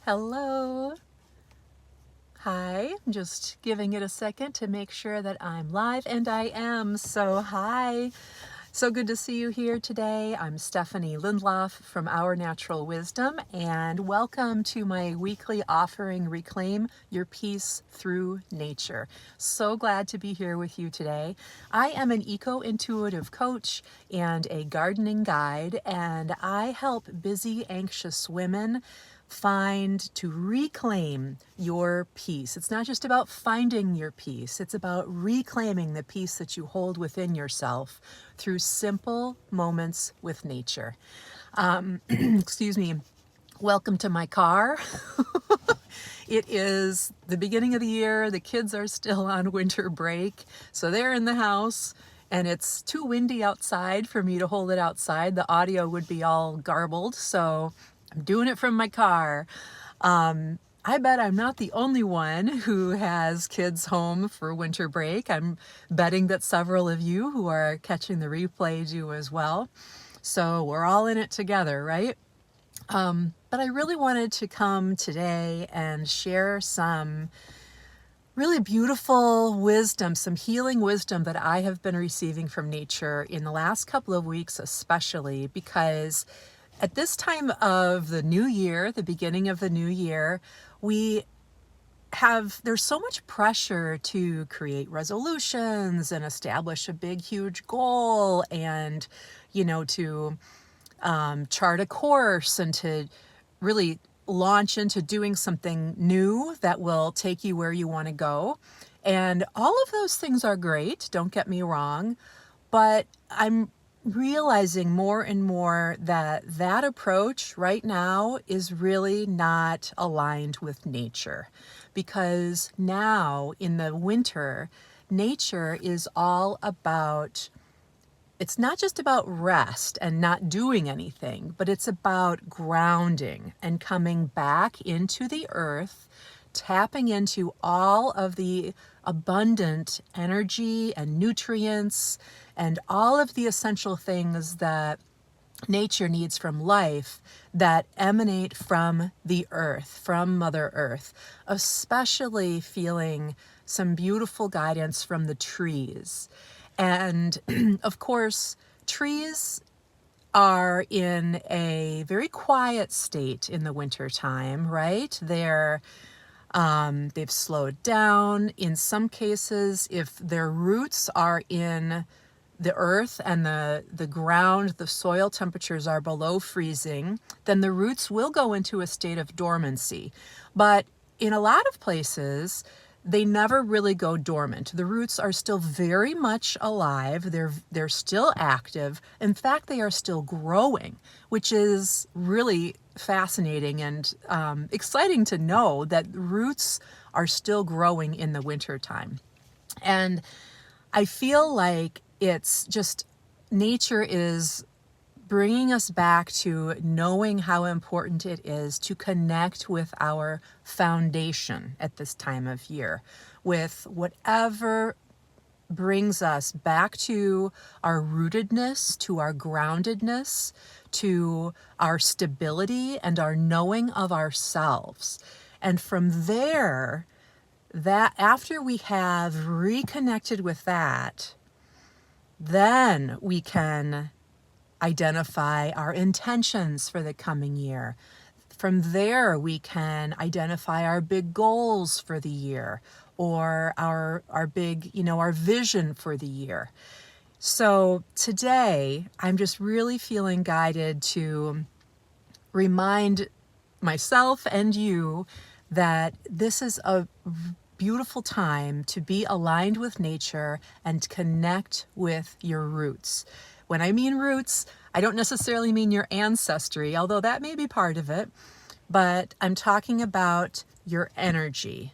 Hello. Hi. I'm just giving it a second to make sure that I'm live, and I am. So hi. So good to see you here today. I'm Stephanie Lindloff from Our Natural Wisdom, and welcome to my weekly offering, Reclaim Your Peace Through Nature. So glad to be here with you today. I am an eco-intuitive coach and a gardening guide, and I help busy, anxious women to reclaim your peace. It's not just about finding your peace, it's about reclaiming the peace that you hold within yourself through simple moments with nature. Excuse me. Welcome to my car. It is the beginning of the year. The kids are still on winter break, so they're in the house. And it's too windy outside for me to hold it outside. The audio would be all garbled, so I'm doing it from my car. I bet I'm not the only one who has kids home for winter break. I'm betting that several of you who are catching the replay do as well. So we're all in it together, right? But I really wanted to come today and share some really beautiful wisdom, some healing wisdom that I have been receiving from nature in the last couple of weeks, especially because at this time of the new year, the beginning of the new year, there's so much pressure to create resolutions and establish a big, huge goal and, to chart a course and to really launch into doing something new that will take you where you want to go. And all of those things are great, don't get me wrong, but I'm realizing more and more that that approach right now is really not aligned with nature, because now in the winter, nature is all about, it's not just about rest and not doing anything, but it's about grounding and coming back into the earth, tapping into all of the abundant energy and nutrients and all of the essential things that nature needs from life that emanate from the earth, from Mother Earth, especially feeling some beautiful guidance from the trees. And of course, trees are in a very quiet state in the wintertime, right? They've slowed down. In some cases, if their roots are in the earth and the ground, the soil temperatures are below freezing, then the roots will go into a state of dormancy. But in a lot of places, they never really go dormant. The roots are still very much alive. They're still active. In fact, they are still growing, which is really fascinating and exciting to know that roots are still growing in the wintertime. And I feel like it's just nature is bringing us back to knowing how important it is to connect with our foundation at this time of year, with whatever brings us back to our rootedness, to our groundedness, to our stability and our knowing of ourselves. And from there, that after we have reconnected with that, then we can identify our intentions for the coming year. From there, we can identify our big goals for the year, or our big, our vision for the year. So today, I'm just really feeling guided to remind myself and you that this is a beautiful time to be aligned with nature and connect with your roots. When I mean roots, I don't necessarily mean your ancestry, although that may be part of it, but I'm talking about your energy,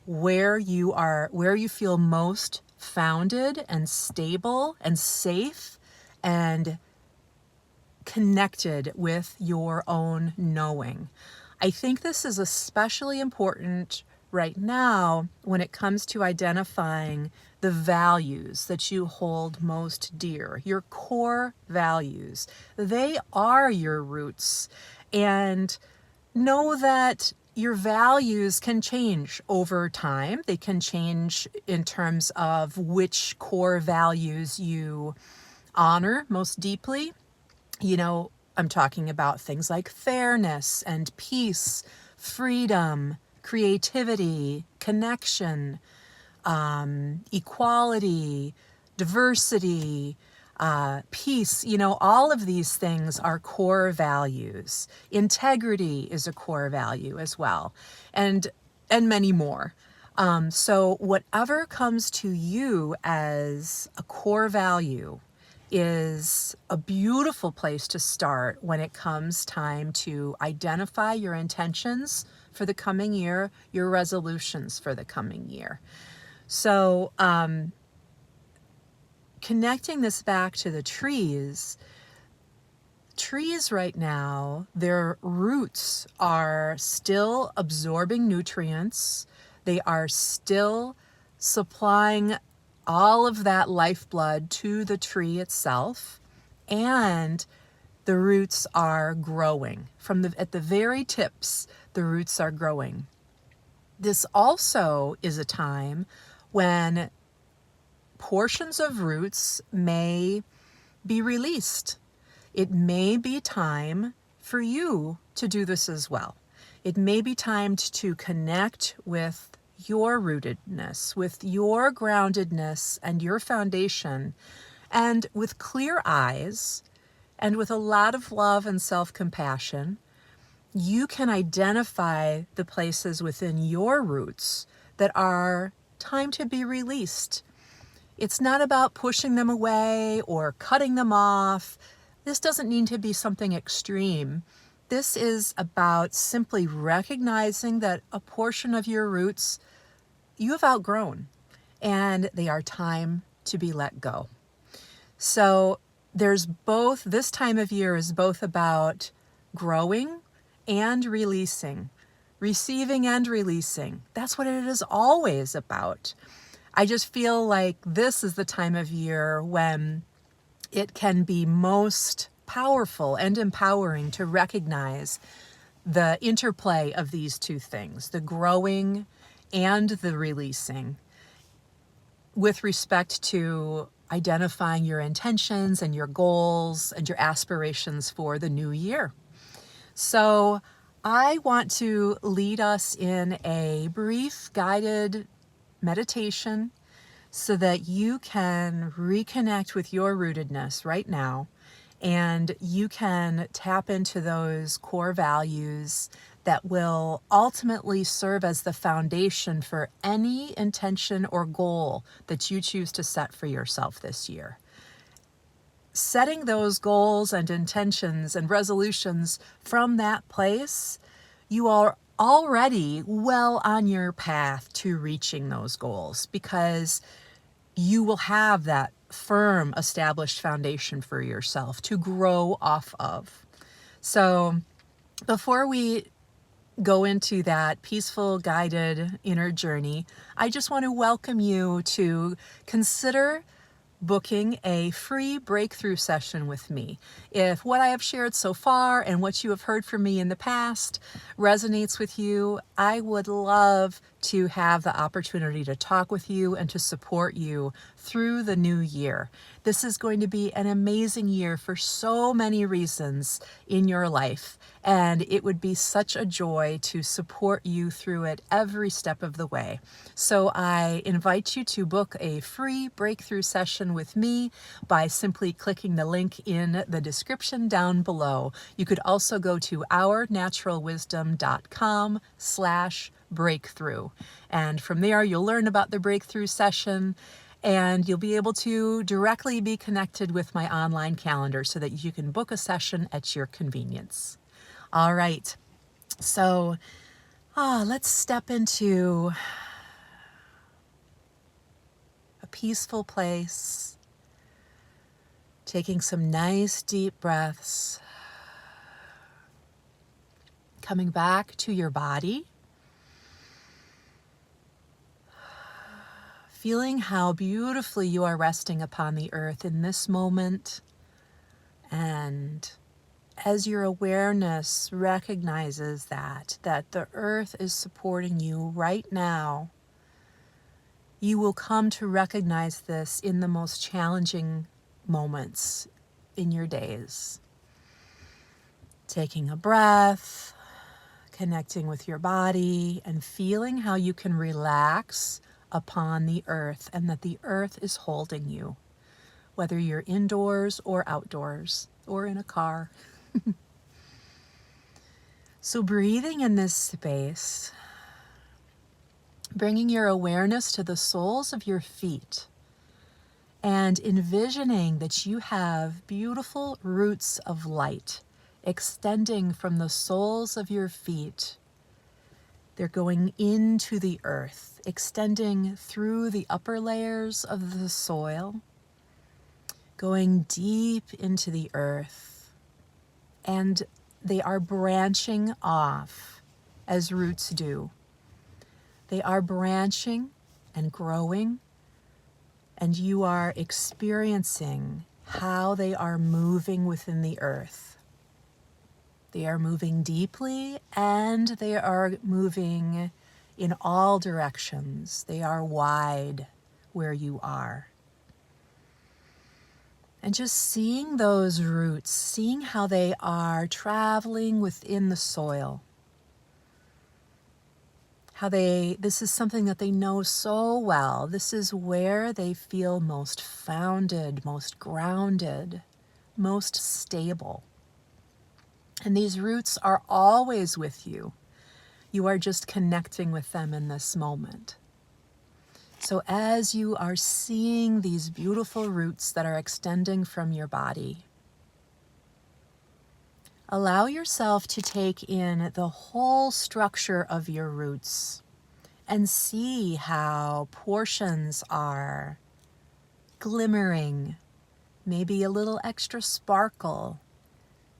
where you feel most founded and stable and safe and connected with your own knowing. I think this is especially important right now when it comes to identifying the values that you hold most dear, your core values. They are your roots. And know that your values can change over time. They can change in terms of which core values you honor most deeply. You know, I'm talking about things like fairness and peace, freedom, creativity, connection, equality, diversity, peace. You know, all of these things are core values. Integrity is a core value as well, and many more. So whatever comes to you as a core value is a beautiful place to start when it comes time to identify your intentions for the coming year, your resolutions for the coming year. So connecting this back to the trees right now, their roots are still absorbing nutrients. They are still supplying all of that lifeblood to the tree itself, and the roots are growing. At the very tips, the roots are growing. This also is a time when portions of roots may be released. It may be time for you to do this as well. It may be time to connect with your rootedness, with your groundedness and your foundation, and with clear eyes and with a lot of love and self-compassion, you can identify the places within your roots that are time to be released. It's not about pushing them away or cutting them off. This doesn't need to be something extreme. This is about simply recognizing that a portion of your roots you have outgrown and they are time to be let go. So this time of year is both about growing and releasing, receiving and releasing. That's what it is always about. I just feel like this is the time of year when it can be most powerful and empowering to recognize the interplay of these two things, the growing and the releasing, with respect to identifying your intentions and your goals and your aspirations for the new year. So I want to lead us in a brief guided meditation so that you can reconnect with your rootedness right now, and you can tap into those core values that will ultimately serve as the foundation for any intention or goal that you choose to set for yourself this year. Setting those goals and intentions and resolutions from that place, you are already well on your path to reaching those goals, because you will have that firm, established foundation for yourself to grow off of. So before we go into that peaceful, guided inner journey, I just want to welcome you to consider booking a free breakthrough session with me. If what I have shared so far and what you have heard from me in the past resonates with you, I would love to have the opportunity to talk with you and to support you through the new year. This is going to be an amazing year for so many reasons in your life, and it would be such a joy to support you through it every step of the way. So I invite you to book a free breakthrough session with me by simply clicking the link in the description down below. You could also go to ournaturalwisdom.com/breakthrough. And from there, you'll learn about the breakthrough session, and you'll be able to directly be connected with my online calendar so that you can book a session at your convenience. All right, so let's step into a peaceful place, taking some nice deep breaths, coming back to your body, feeling how beautifully you are resting upon the earth in this moment, and as your awareness recognizes that the earth is supporting you right now, you will come to recognize this in the most challenging moments in your days. Taking a breath, connecting with your body, and feeling how you can relax upon the earth and that the earth is holding you, whether you're indoors or outdoors or in a car. So breathing in this space, bringing your awareness to the soles of your feet and envisioning that you have beautiful roots of light extending from the soles of your feet. They're going into the earth, extending through the upper layers of the soil, going deep into the earth, and they are branching off as roots do. They are branching and growing, and you are experiencing how they are moving within the earth. They are moving deeply, and they are moving in all directions. They are wide where you are. And just seeing those roots, seeing how they are traveling within the soil. This is something that they know so well. This is where they feel most founded, most grounded, most stable. And these roots are always with you. You are just connecting with them in this moment. So as you are seeing these beautiful roots that are extending from your body, allow yourself to take in the whole structure of your roots and see how portions are glimmering, maybe a little extra sparkle.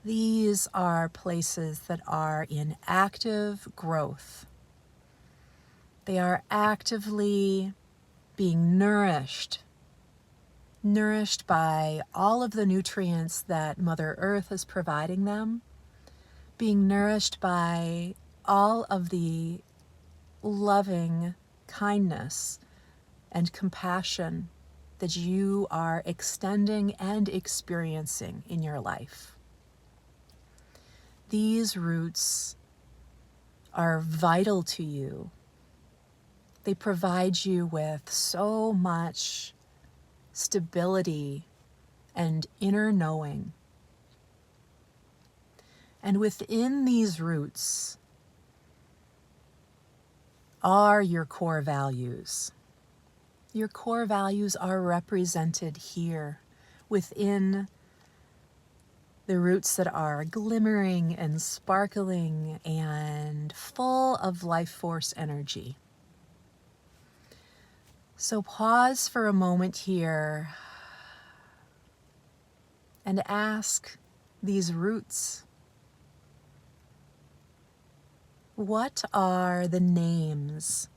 These are places that are in active growth. They are actively being nourished by all of the nutrients that Mother Earth is providing them, being nourished by all of the loving kindness and compassion that you are extending and experiencing in your life. These roots are vital to you. They provide you with so much stability and inner knowing. And within these roots are your core values. Your core values are represented here within the roots that are glimmering and sparkling and full of life force energy. So pause for a moment here and ask these roots, what are the names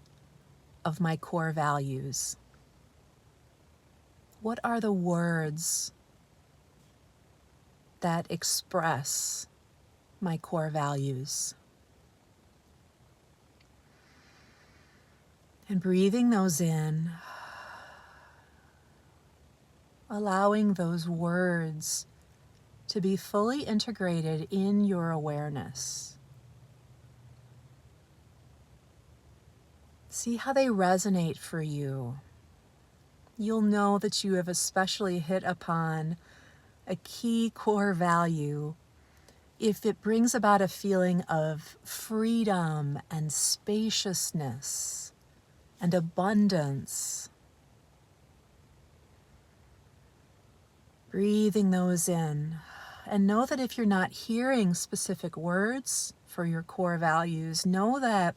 of my core values? What are the words that express my core values? And breathing those in, allowing those words to be fully integrated in your awareness. See how they resonate for you. You'll know that you have especially hit upon a key core value if it brings about a feeling of freedom and spaciousness and abundance. Breathing those in. And know that if you're not hearing specific words for your core values, know that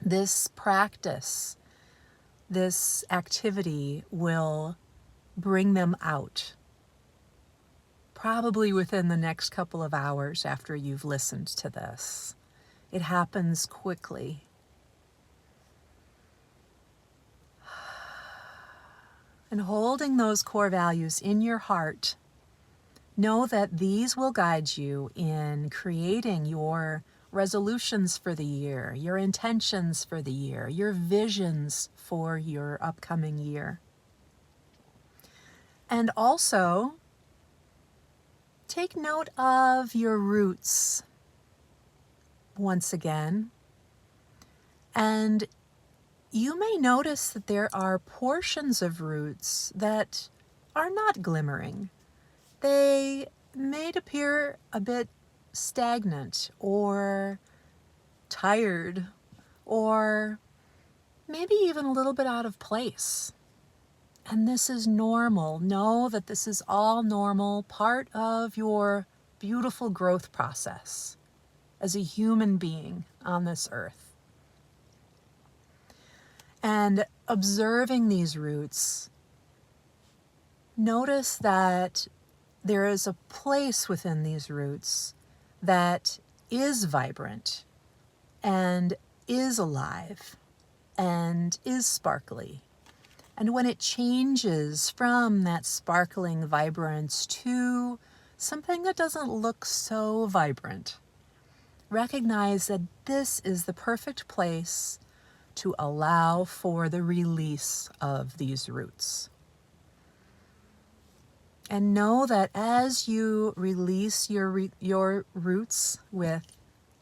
this practice, this activity will bring them out. Probably within the next couple of hours after you've listened to this. It happens quickly. And holding those core values in your heart, Know that these will guide you in creating your resolutions for the year, your intentions for the year, your visions for your upcoming year. And also, take note of your roots once again. And you may notice that there are portions of roots that are not glimmering. They may appear a bit stagnant or tired or maybe even a little bit out of place. And this is normal. Know that this is all normal, part of your beautiful growth process as a human being on this earth. And observing these roots, notice that there is a place within these roots that is vibrant and is alive and is sparkly. And when it changes from that sparkling vibrance to something that doesn't look so vibrant, recognize that this is the perfect place to allow for the release of these roots. And know that as you release your roots with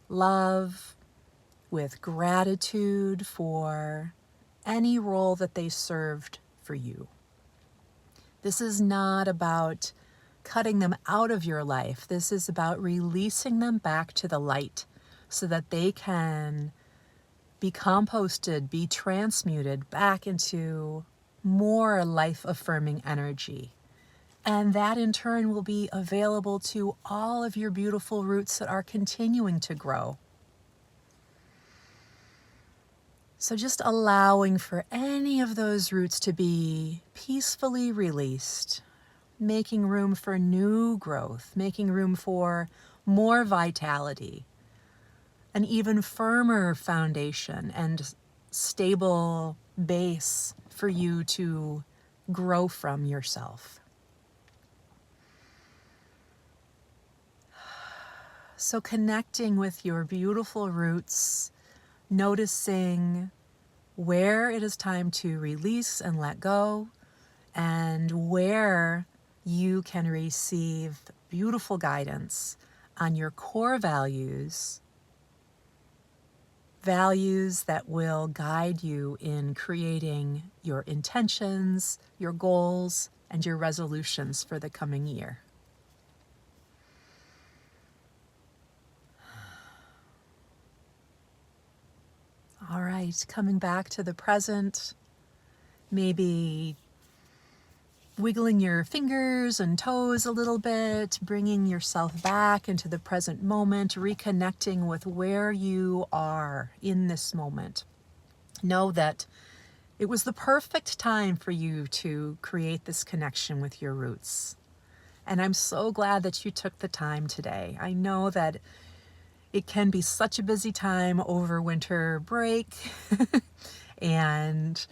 love, with gratitude for any role that they served for you. This is not about cutting them out of your life. This is about releasing them back to the light so that they can be composted, be transmuted back into more life-affirming energy. And that in turn will be available to all of your beautiful roots that are continuing to grow. So just allowing for any of those roots to be peacefully released, making room for new growth, making room for more vitality, an even firmer foundation and stable base for you to grow from yourself. So connecting with your beautiful roots, noticing where it is time to release and let go, and where you can receive beautiful guidance on your core values, values that will guide you in creating your intentions, your goals, and your resolutions for the coming year. All right, coming back to the present, maybe wiggling your fingers and toes a little bit, bringing yourself back into the present moment, reconnecting with where you are in this moment. Know that it was the perfect time for you to create this connection with your roots. And I'm so glad that you took the time today. I know that it can be such a busy time over winter break, and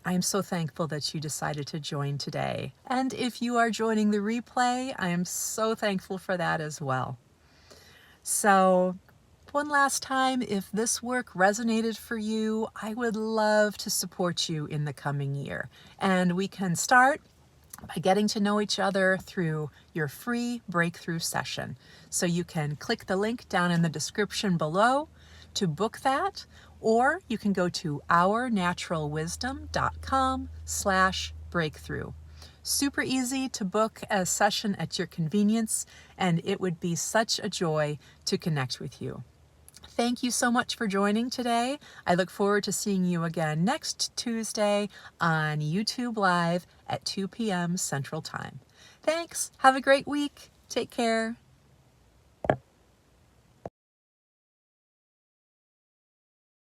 I'm so thankful that you decided to join today. And if you are joining the replay, I am so thankful for that as well. So one last time, if this work resonated for you, I would love to support you in the coming year. And we can start by getting to know each other through your free breakthrough session. So you can click the link down in the description below to book that, or you can go to ournaturalwisdom.com/breakthrough. Super easy to book a session at your convenience, and it would be such a joy to connect with you. Thank you so much for joining today. I look forward to seeing you again next Tuesday on YouTube Live at 2 p.m. Central Time. Thanks. Have a great week. Take care.